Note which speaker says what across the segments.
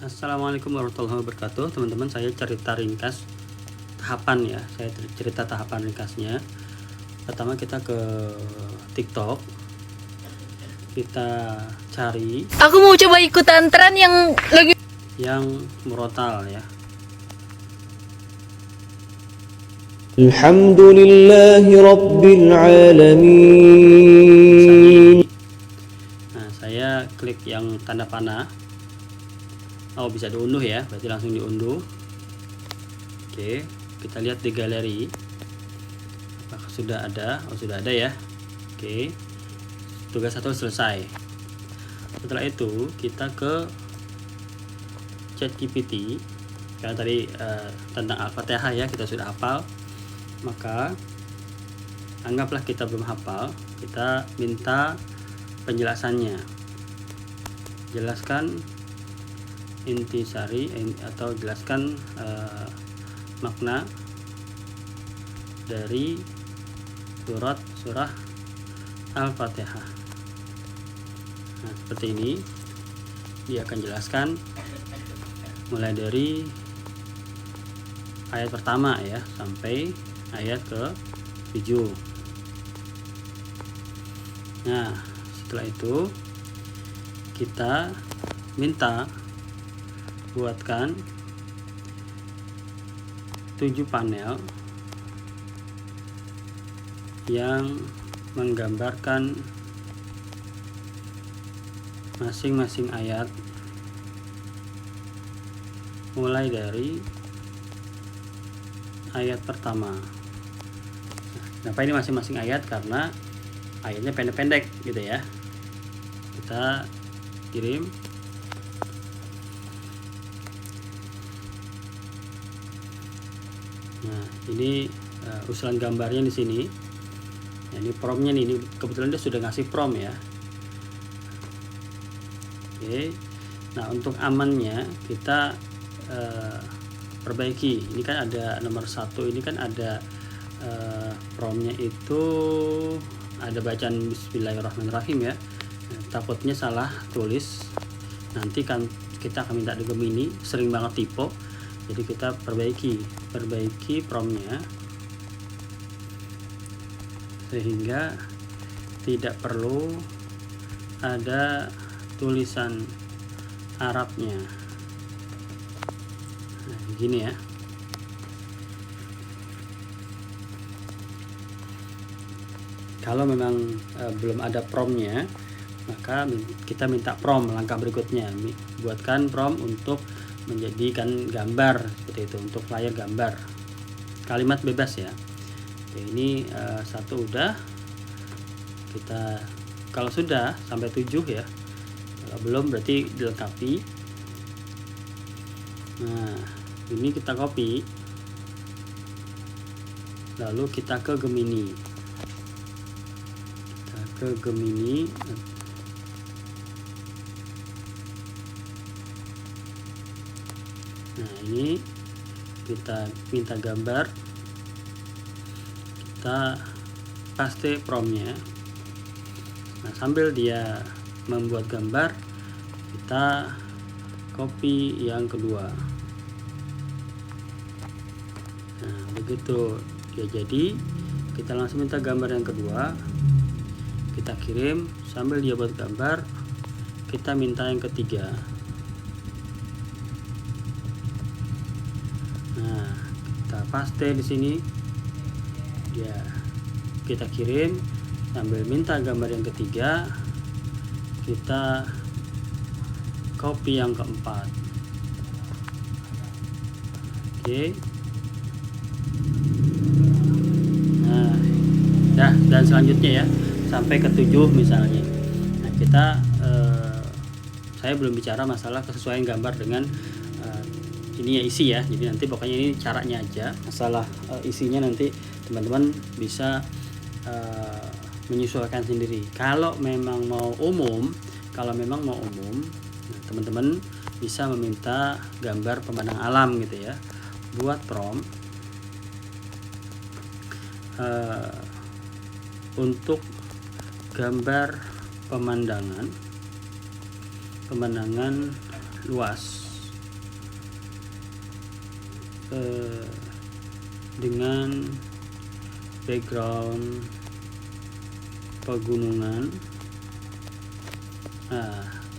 Speaker 1: Assalamualaikum warahmatullahi wabarakatuh, teman-teman. Saya cerita ringkas tahapan ya. Saya cerita tahapan ringkasnya. Pertama kita ke TikTok. Kita cari
Speaker 2: Aku mau coba ikutan tren yang lagi
Speaker 1: murotal ya.
Speaker 3: Alhamdulillahi Rabbil Alamin.
Speaker 1: Nah, saya klik yang tanda panah. Oh, bisa diunduh ya, berarti langsung diunduh. Oke, kita lihat di galeri apakah sudah ada. Oh, sudah ada ya. Oke, tugas 1 selesai. Setelah itu kita ke ChatGPT, karena tadi tentang Al-Fatihah ya kita sudah hafal, maka anggaplah kita belum hafal, kita minta penjelasannya. Jelaskan intisari atau jelaskan makna dari surah Al-Fatihah. Nah, seperti ini dia akan jelaskan mulai dari ayat pertama ya sampai ayat ke-7. Nah, setelah itu kita minta buatkan 7 panel yang menggambarkan masing-masing ayat mulai dari ayat pertama. Kenapa ini masing-masing ayat? Karena ayatnya pendek-pendek gitu ya. Kita kirim. Nah, ini usulan gambarnya di sini. Nah, ini promnya nih. Ini kebetulan dia sudah ngasih prom ya. Oke. Nah, untuk amannya kita perbaiki. Ini kan ada nomor 1, ini kan ada promnya itu ada bacaan Bismillahirrahmanirrahim ya. Nah, takutnya salah tulis. Nanti kan kita akan minta di Gemini, sering banget typo. Jadi kita perbaiki promnya sehingga tidak perlu ada tulisan Arabnya. Nah, begini ya. Kalau memang belum ada promnya, maka kita minta prom langkah berikutnya. Buatkan prom untuk menjadikan gambar seperti itu, untuk layar gambar, kalimat bebas ya. Oke, ini 1 udah. Kita kalau sudah sampai 7 ya, kalau belum berarti dilengkapi. Nah, ini kita copy, lalu kita ke Gemini. Nah, ini kita minta gambar, kita paste promnya. Nah, sambil dia membuat gambar, kita copy yang kedua. Nah, begitu dia jadi, kita langsung minta gambar yang kedua, kita kirim. Sambil dia buat gambar, kita minta yang ketiga. Nah, kita paste di sini, ya kita kirim. Sambil minta gambar yang ketiga, kita copy yang keempat. Oke. Nah, dan selanjutnya ya sampai ke 7 misalnya. Nah, kita saya belum bicara masalah kesesuaian gambar dengan ini ya, isi ya. Jadi nanti pokoknya ini caranya aja. Masalah isinya nanti teman-teman bisa menyesuaikan sendiri. Kalau memang mau umum, nah, teman-teman bisa meminta gambar pemandangan alam gitu ya. Buat prom untuk gambar pemandangan luas dengan background pegunungan.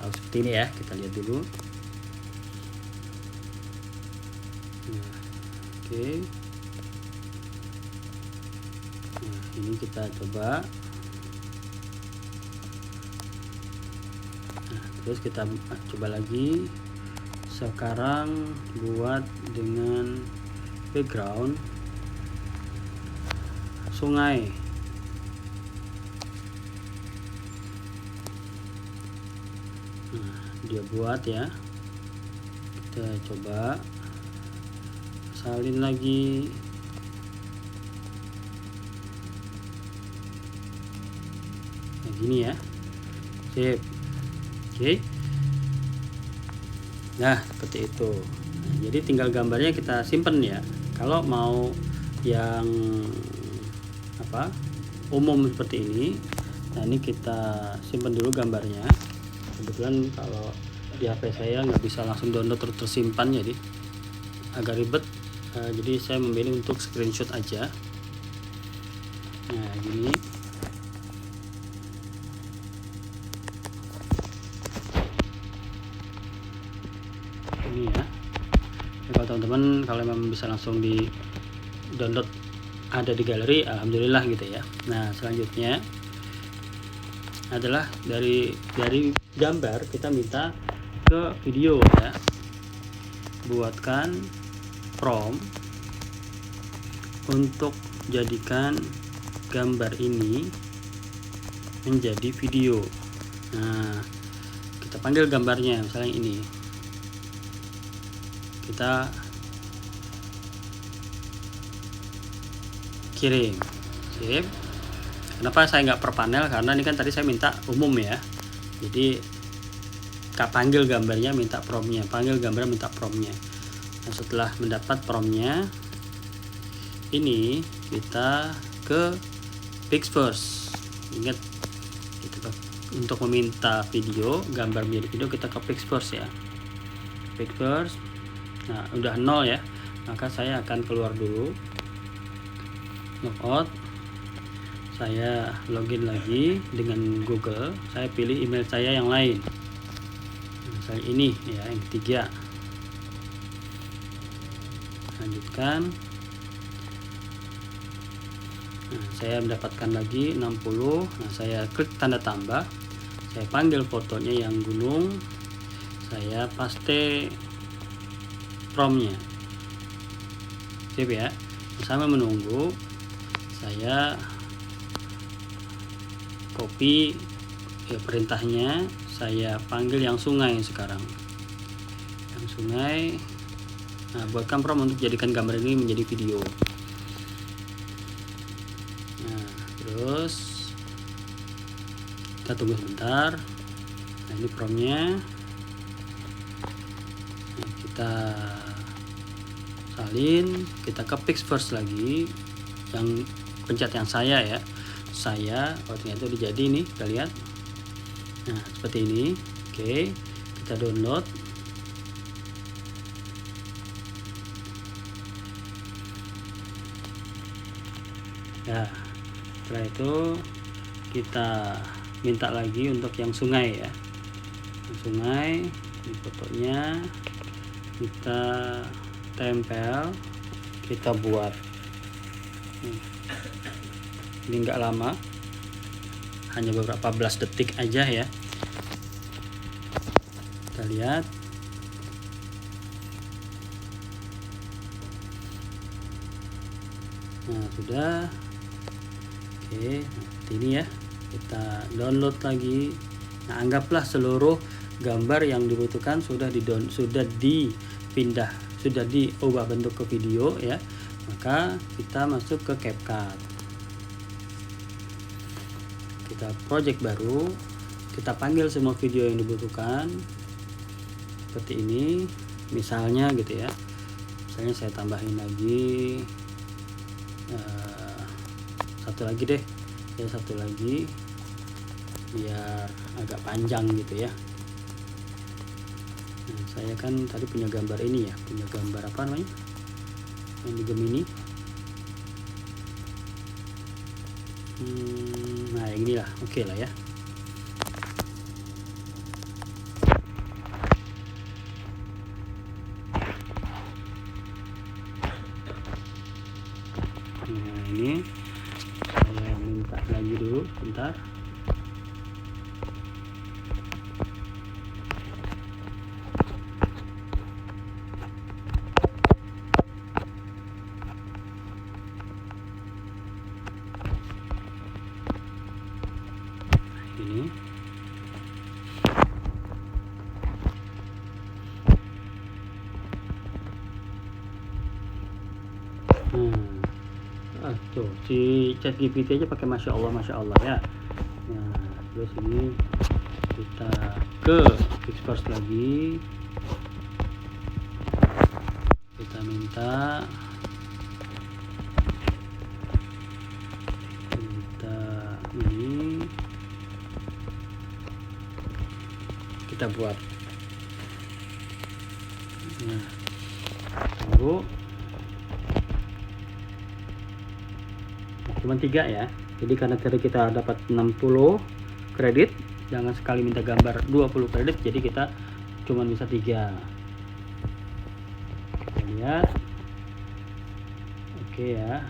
Speaker 1: Seperti ini ya, kita lihat dulu. Oke. Ini kita coba. Terus kita coba lagi. Sekarang buat dengan background sungai. Dia buat ya. Kita coba salin lagi. Nah, gini ya. Sip. Oke. Nah, seperti itu. Nah, jadi tinggal gambarnya kita simpen ya. Kalau mau yang umum seperti ini, nah ini kita simpan dulu gambarnya. Kebetulan kalau di HP saya nggak bisa langsung download tersimpan, jadi agak ribet. Jadi saya memilih untuk screenshot aja. Nah, gini. Ini ya. Kalau teman-teman kalau memang bisa langsung di download ada di galeri, alhamdulillah gitu ya. Nah, selanjutnya adalah dari gambar kita minta ke video ya. Buatkan prompt untuk jadikan gambar ini menjadi video. Nah, kita panggil gambarnya, misalnya ini. Kita kirim. Sip. Kenapa saya nggak per panel? Karena ini kan tadi saya minta umum ya. Jadi panggil gambarnya minta promptnya, panggil gambar minta promptnya. Nah, setelah mendapat promptnya, ini kita ke Pixverse. Ingat, kita untuk meminta video, gambar menjadi video, kita ke Pixverse ya. Pixverse. Nah, udah 0 ya, maka saya akan keluar dulu, logout. Saya login lagi dengan Google. Saya pilih email saya yang lain, misalnya ini ya, yang ketiga. Lanjutkan. Nah, saya mendapatkan lagi 60. Nah, saya klik tanda tambah, saya panggil fotonya yang gunung, saya paste promptnya. Sip ya. Sambil menunggu, saya copy perintahnya, saya panggil yang sungai sekarang. Yang sungai. Nah, buatkan prompt untuk jadikan gambar ini menjadi video. Nah, terus kita tunggu sebentar. Nah, ini promptnya. Nah, kita salin, kita ke Pixverse lagi, yang pencet yang saya ya, saya ternyata udah jadi nih, kita lihat. Nah, seperti ini. Oke, kita download. Nah, setelah itu kita minta lagi untuk yang sungai ya, yang sungai. Di fotonya kita tempel, kita buat. Ini enggak lama, hanya beberapa belas detik aja ya. Kita lihat. Nah, sudah. Oke, seperti ini ya. Kita download lagi. Nah, anggaplah seluruh gambar yang dibutuhkan sudah dipindah, sudah diubah bentuk ke video ya. Maka kita masuk ke CapCut. Kita project baru, kita panggil semua video yang dibutuhkan seperti ini, misalnya gitu ya. Misalnya saya tambahin lagi satu lagi deh ya, satu lagi biar agak panjang gitu ya. Nah, saya kan tadi punya gambar ini ya, punya gambar apa namanya, yang di Gemini. Nah inilah oke lah ya. Nah ini saya minta lagi dulu bentar. Ini tuh si ChatGPT aja pakai masya Allah ya. Nah terus ini kita ke Fixverse lagi, kita minta ini kita buat. Nah tunggu, cuma 3 ya, jadi karena tadi kita dapat 60 kredit, jangan sekali minta gambar 20 kredit, jadi kita cuma bisa 3. Kita lihat oke ya.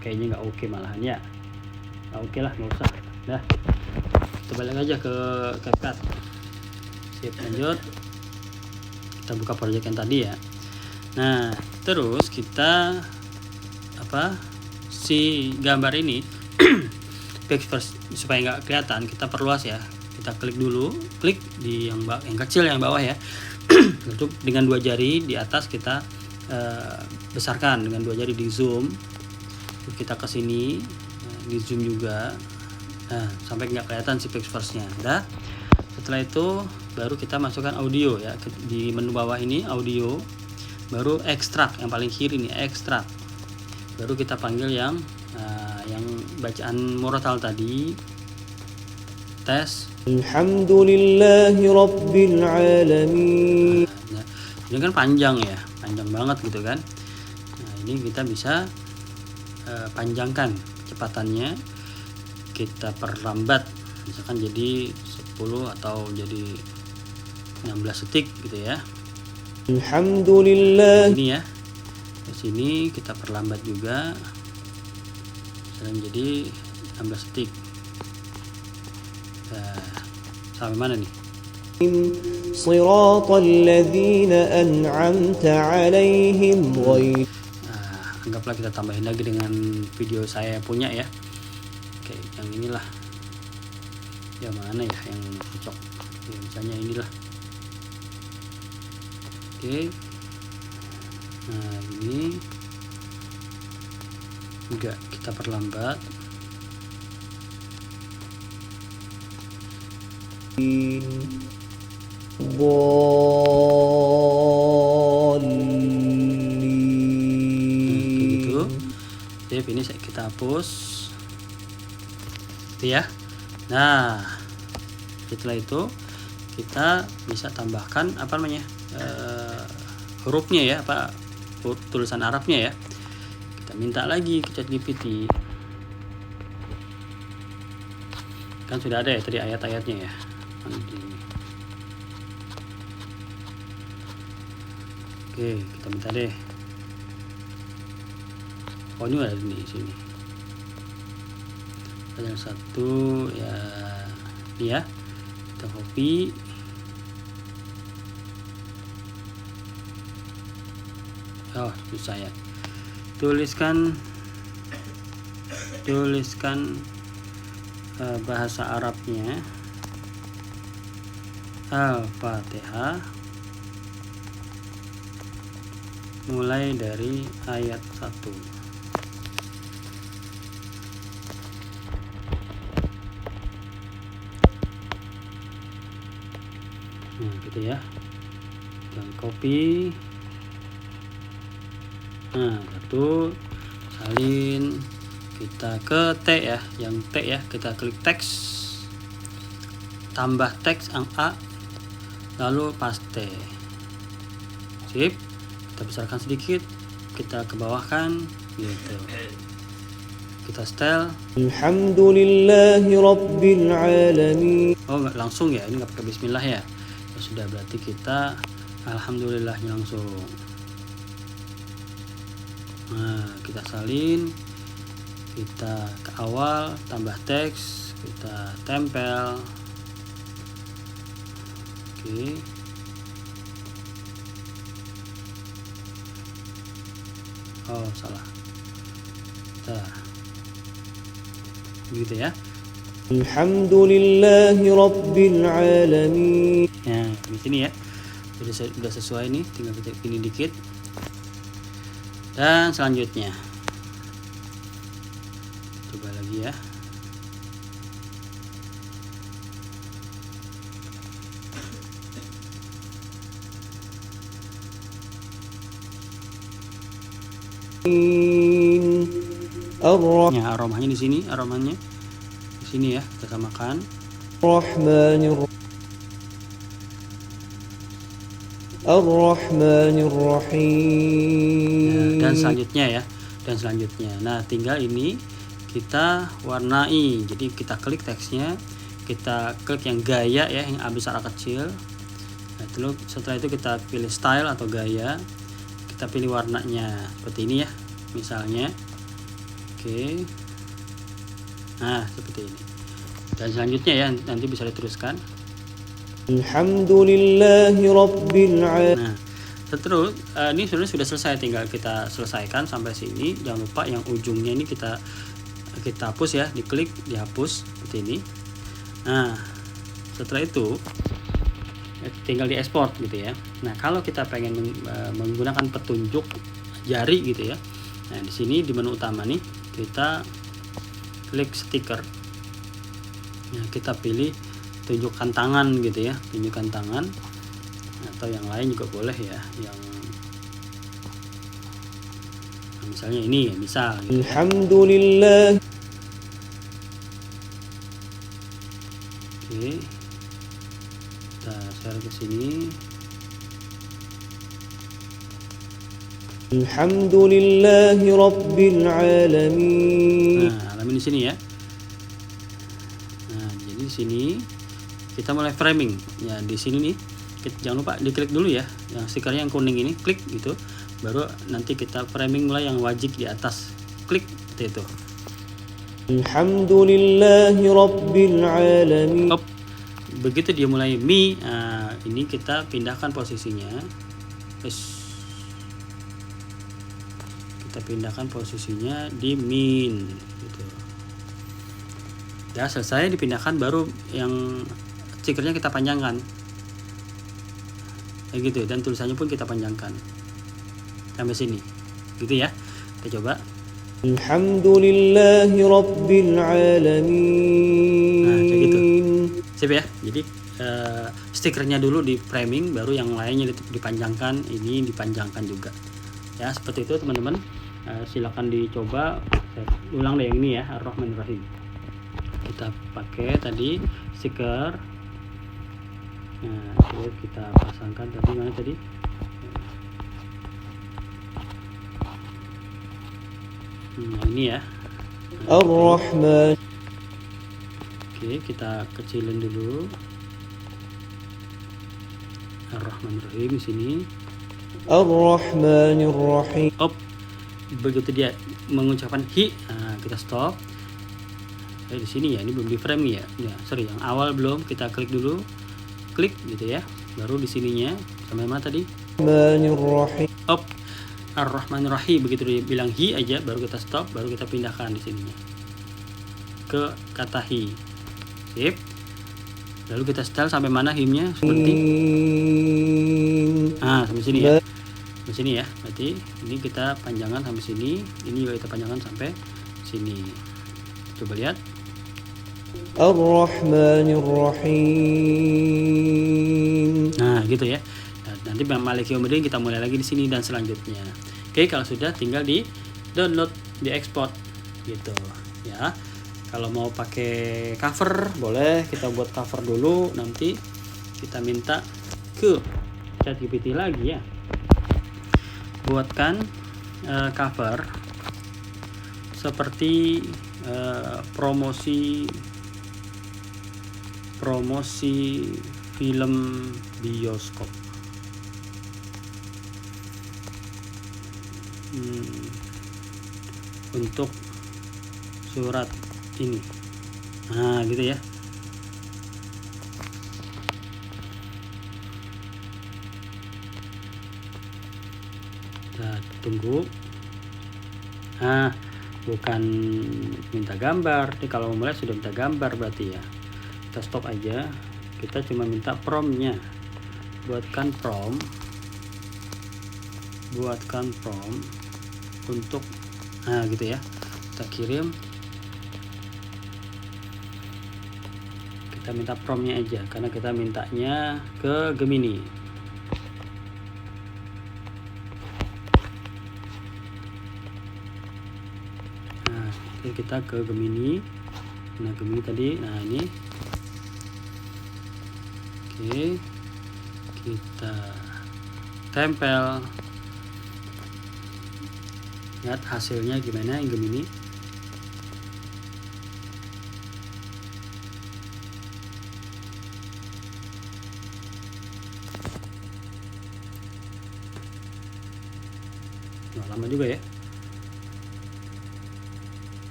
Speaker 1: Kayaknya nggak oke malahan ya. Nggak oke lah, nggak usah. Nah kita balik aja ke CapCut. Sip, lanjut. Kita buka project yang tadi ya. Nah terus kita si gambar ini Fixverse supaya nggak kelihatan, kita perluas ya. Kita klik dulu, klik di yang kecil yang bawah ya. Lalu dengan 2 jari di atas kita besarkan, dengan 2 jari di zoom. Kita ke sini di zoom juga. Nah sampai nggak kelihatan si Fixverse-nya. Nah setelah itu baru kita masukkan audio ya, di menu bawah ini audio, baru ekstrak yang paling kiri nih, ekstrak. Baru kita panggil yang bacaan murotal tadi, tes.
Speaker 3: Alhamdulillahi Rabbil Alamin.
Speaker 1: Nah, ini kan panjang ya, panjang banget gitu kan. Nah ini kita bisa panjangkan kecepatannya, kita perlambat misalkan jadi 10 atau jadi 16 detik gitu ya.
Speaker 3: Alhamdulillah.
Speaker 1: Ini ya, di sini kita perlambat juga, misalnya jadi 16 detik. Nah, sampai mana nih?
Speaker 3: Siratal ladzina an'amta 'alaihim ghair.
Speaker 1: Nah, anggaplah kita tambahin lagi dengan video saya punya ya. Oke, yang inilah. Yang mana ya yang cocok? Oke, misalnya inilah. Oke. Nah, ini juga kita perlambat. Gitu. Sip, ini kita hapus. Itu ya. Nah, setelah itu kita bisa tambahkan hurufnya ya, tulisan Arabnya ya. Kita minta lagi ke ChatGPT. Kan sudah ada ya tadi ayat-ayatnya ya. Oke, kita minta deh. Oh, ini ada di sini. Ada satu ya, ini ya. Kita copy. Oh, susah ya. Tuliskan bahasa Arabnya, Al-Fatihah, mulai dari ayat 1. Nah gitu ya, dan copy. Nah satu, salin, kita ke T ya, yang T ya, kita klik teks, tambah teks yang A, lalu paste. Sip. Kita besarkan sedikit, kita ke bawahkan gitu. Kita setel.
Speaker 3: Alhamdulillahi Rabbil Alamin.
Speaker 1: Oh nggak langsung ya, ini nggak pakai bismillah ya. Ya sudah, berarti kita alhamdulillahnya langsung. Nah, kita salin, kita ke awal, tambah teks, kita tempel. Oke. Oh salah. Gitu ya.
Speaker 3: Alhamdulillahi Rabbil Alamin.
Speaker 1: Ya di sini ya, udah sesuai nih, tinggal kita pilih dikit. Dan selanjutnya coba lagi ya. Ya, aromanya di sini, aromanya di sini ya, kita samakan.
Speaker 3: Ar-Rahmanir-Rahim.
Speaker 1: Dan selanjutnya ya, nah tinggal ini kita warnai. Jadi kita klik teksnya, kita klik yang gaya ya, yang A besar A kecil. Nah, setelah itu kita pilih style atau gaya, kita pilih warnanya seperti ini ya, misalnya. Oke. Nah seperti ini. Dan selanjutnya ya, nanti bisa diteruskan.
Speaker 3: Alhamdulillahi Rabbil Alamin.
Speaker 1: Nah, terus ini sebenarnya sudah selesai, tinggal kita selesaikan sampai sini. Jangan lupa yang ujungnya ini kita hapus ya, diklik, dihapus seperti ini. Nah, setelah itu tinggal diekspor gitu ya. Nah, kalau kita pengen menggunakan petunjuk jari gitu ya. Nah, di sini di menu utama nih kita klik stiker. Nah, kita pilih tunjukkan tangan gitu ya, tunjukkan tangan, atau yang lain juga boleh ya, yang misalnya ini ya, misal gitu.
Speaker 3: Alhamdulillah.
Speaker 1: Oke, kita share ke sini.
Speaker 3: Alhamdulillahi Rabbil Alamin.
Speaker 1: Nah, alamin di sini ya. Nah, jadi di sini kita mulai framing. Ya, di sini nih, jangan lupa diklik dulu ya, yang stikernya yang kuning ini, klik gitu. Baru nanti kita framing mulai yang wajib di atas. Klik seperti itu.
Speaker 3: Alhamdulillahi Rabbil Alamin.
Speaker 1: Begitu dia mulai mi, nah, ini kita pindahkan posisinya. Kita pindahkan posisinya di min gitu. Ya selesai dipindahkan, baru yang stikernya kita panjangkan kayak gitu, dan tulisannya pun kita panjangkan sampai sini gitu ya. Kita coba.
Speaker 3: Alhamdulillahi Rabbil Alamin.
Speaker 1: Nah kayak gitu, sip ya. Jadi stikernya dulu di framing, baru yang lainnya dipanjangkan, ini dipanjangkan juga ya, seperti itu teman-teman. Silakan dicoba. Saya ulang deh yang ini ya, Ar-Rahmanir-Rahim. Kita pakai tadi stiker. Nah, kita pasangkan tadi, mana tadi? Nah, ini ya.
Speaker 3: Ar-Rahman.
Speaker 1: Oke, kita kecilin dulu. Ar-Rahmanir-Rahim di sini.
Speaker 3: Ar-Rahmanir-Rahim.
Speaker 1: Begitu dia mengucapkan hi, nah, kita stop. Di sini ya, ini belum di frame ya. Ya, sorry, yang awal belum. Kita klik dulu, klik gitu ya. Baru di sininya sampai mana tadi?
Speaker 3: Ar-Rahmanir-Rahim.
Speaker 1: Ar-Rahmanir-Rahim. Begitu dia bilang hi aja, baru kita stop, baru kita pindahkan di sininya ke kata hi. Sip. Lalu kita setel sampai mana himnya? Seperti sampai sini ya. Di sini ya, berarti ini kita panjangan sampai sini, ini juga kita panjangan sampai sini. Coba lihat.
Speaker 3: Ar-Rahmanir-Rahim.
Speaker 1: Nah, gitu ya. Nah, nanti Maliki Yaumiddin kita mulai lagi di sini dan selanjutnya. Oke, kalau sudah tinggal di download, di ekspor gitu ya. Kalau mau pakai cover boleh, kita buat cover dulu, nanti kita minta ke ChatGPT lagi ya. buatkan cover seperti promosi film bioskop. Untuk surat ini, nah gitu ya. Kita tunggu. Nah, bukan minta gambar. Jadi kalau mulai sudah minta gambar berarti ya. Kita stop aja. Kita cuma minta promnya. Buatkan prom untuk gitu ya. Kita kirim. Kita minta promnya aja karena kita mintanya ke Gemini. Nah, kita ke Gemini. Nah, Gemini tadi. Nah, ini. Oke. Kita tempel. Lihat hasilnya gimana yang Gemini. Lama juga ya.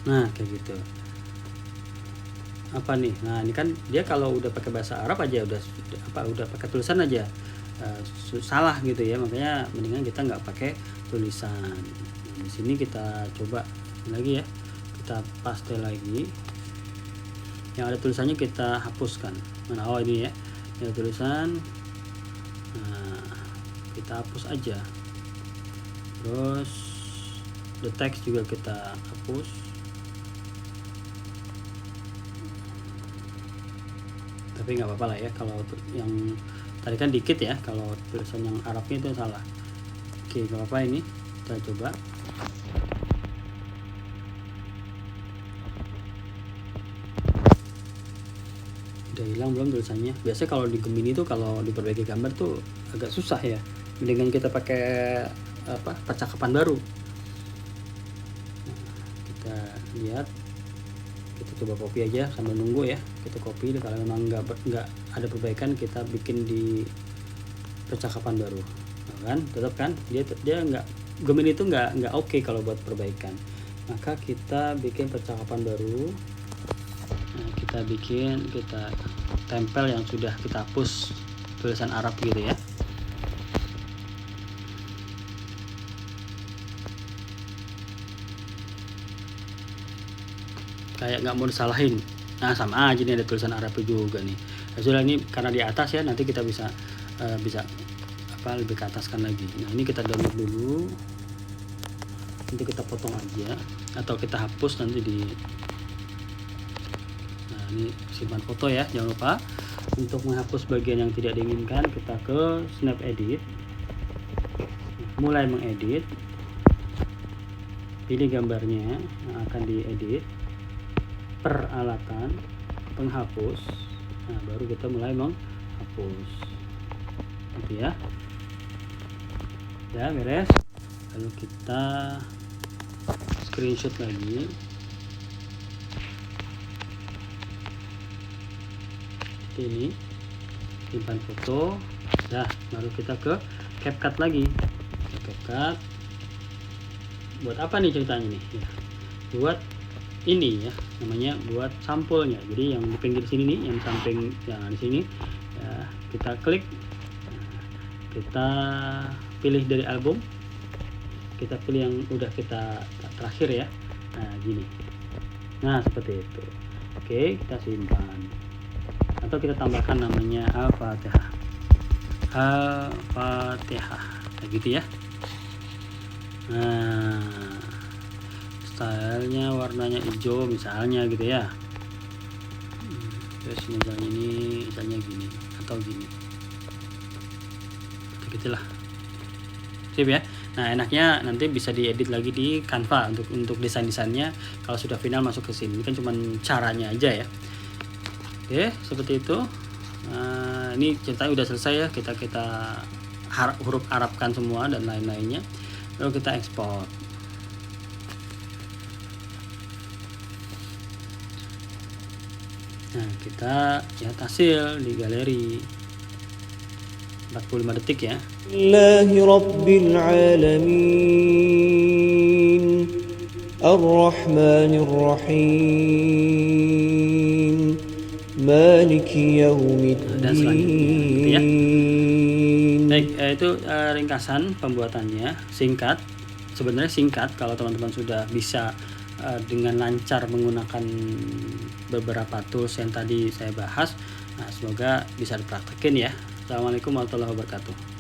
Speaker 1: Nah, kayak gitu. Apa nih? Nah, ini kan dia kalau udah pakai bahasa Arab aja udah pakai tulisan aja salah gitu ya. Makanya mendingan kita nggak pakai tulisan. Nah, di sini kita coba lagi ya. Kita paste lagi. Yang ada tulisannya kita hapuskan. Mana? Oh, ini ya. Yang tulisan. Nah, kita hapus aja. Terus the text juga kita hapus. Tapi nggak apa-apa lah ya kalau yang tadi kan dikit ya, kalau tulisan yang Arabnya itu salah. Oke, nggak apa-apa, ini kita coba. Udah hilang belum tulisannya? Biasanya kalau di Gemini tuh kalau diperbaiki gambar tuh agak susah ya. Mendingan kita pakai percakapan baru. Nah, kita lihat, kita coba copy aja sambil nunggu ya. Kita copy, kalau memang nggak ada perbaikan kita bikin di percakapan baru. Nah, kan tetap kan dia nggak, Gemini itu nggak oke kalau buat perbaikan. Maka kita bikin percakapan baru. Nah, kita tempel yang sudah kita hapus tulisan Arab gitu ya. Kayak nggak mau disalahin. Nah, sama aja nih, ada tulisan Arab juga nih. Sudah, ini karena di atas ya, nanti kita bisa lebih ke ataskan lagi. Nah, ini kita download dulu. Nanti kita potong aja atau kita hapus nanti di. Nah, ini simpan foto ya, jangan lupa. Untuk menghapus bagian yang tidak diinginkan, kita ke Snap Edit. Mulai mengedit. Pilih gambarnya yang akan diedit. Peralatan penghapus. Nah, baru kita mulai menghapus gitu ya. Ya, beres. Lalu kita screenshot lagi. Seperti ini, simpan foto. Nah, baru kita ke CapCut lagi. CapCut buat apa nih ceritanya nih ya? Buat ini ya, namanya buat sampulnya. Jadi yang di pinggir sini nih, yang samping yang di sini ya, kita klik, kita pilih dari album, kita pilih yang udah kita terakhir ya. Nah, gini. Nah, seperti itu. Oke, kita simpan atau kita tambahkan namanya Al-Fatihah. Al-Fatihah kayak gitu ya. Nah, stylenya warnanya hijau misalnya gitu ya. Terus misalnya ini, misalnya gini atau gini, gitulah. Sip ya. Nah, enaknya nanti bisa diedit lagi di Canva untuk desainnya. Kalau sudah final masuk ke sini. Ini kan cuma caranya aja ya. Oke, seperti itu. Nah, ini ceritanya udah selesai ya. Kita huruf Arabkan semua dan lain-lainnya, lalu kita ekspor. Nah, kita lihat hasil di galeri 45 detik ya.
Speaker 3: Alhamdulillahi Rabbil Alamin Ar-Rahmanir Rahim Maliki
Speaker 1: Dan selanjutnya gitu ya.
Speaker 3: Yaumiddin.
Speaker 1: Baik, itu ringkasan pembuatannya, singkat. Sebenarnya singkat kalau teman-teman sudah bisa dengan lancar menggunakan beberapa tools yang tadi saya bahas. Nah, semoga bisa dipraktekin ya. Assalamualaikum warahmatullahi wabarakatuh.